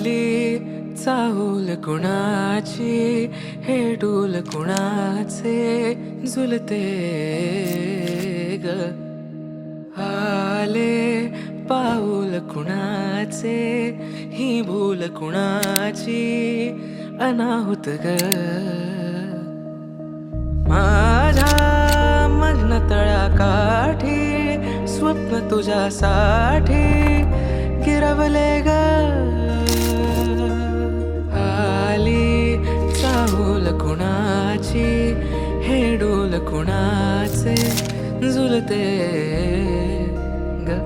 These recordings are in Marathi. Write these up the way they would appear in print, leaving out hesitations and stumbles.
आली चाहूल कुणाची, हे डोल कुणाचे झुलते ग. आले पाऊल कुणाचे, ही भूल कुणाची अनाहुत ग. माझ्या मग्न तळाकाठी स्वप्न तुझ्यासाठी गिरवले ग. आली चाहूल कुणाची, हे डोल कुणाचे झुलते ग.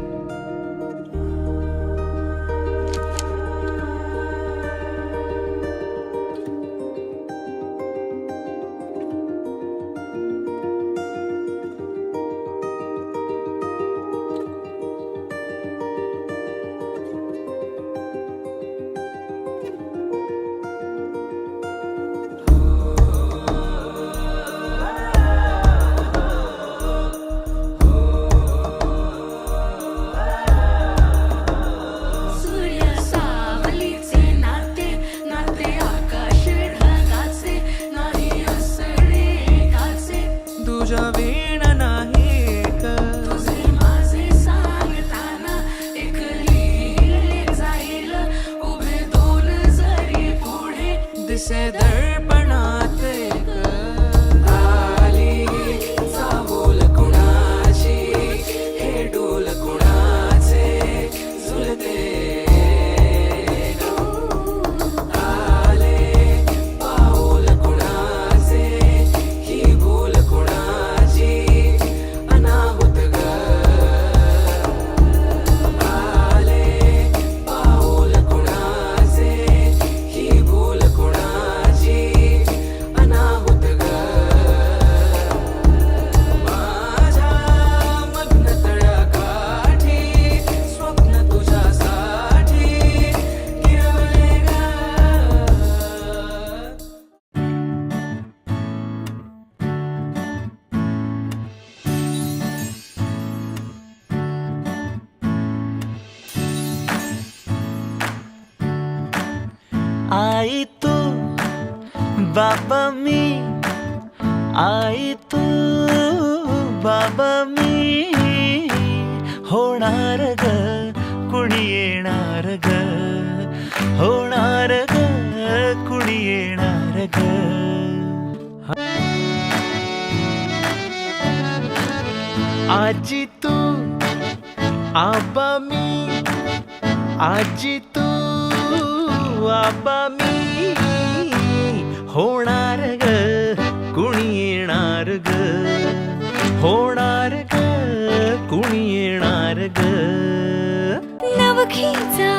तुझ्या वीण नाही का तुझे माझे सांगताना एक लिहिले जाईल उभे दोन जरी पुढे दिसे दर्पणात ग. आली चाहूल कुणाची, हे डोल कुणाचे झुलते ग. आले पाऊल कुणाचे, ही भूल कुणाची अनाहुत ग. आले पाऊल कुणाचे, ही भूल कुणाची अनाहुत ग. माझ्या मग्न तळ्याकाठी स्वप्न तुझ्यासाठी गिरवले ग. आई तू बाबा मी, आई तू बाबा मी, होणार ग कुणी येणार ग, होणार ग कुणी येणार ग. आजी तू आबा मी, आजी तू आबा मी, होणार ग कुणी येणार ग, होणार ग कुणी येणार ग. नवखीचा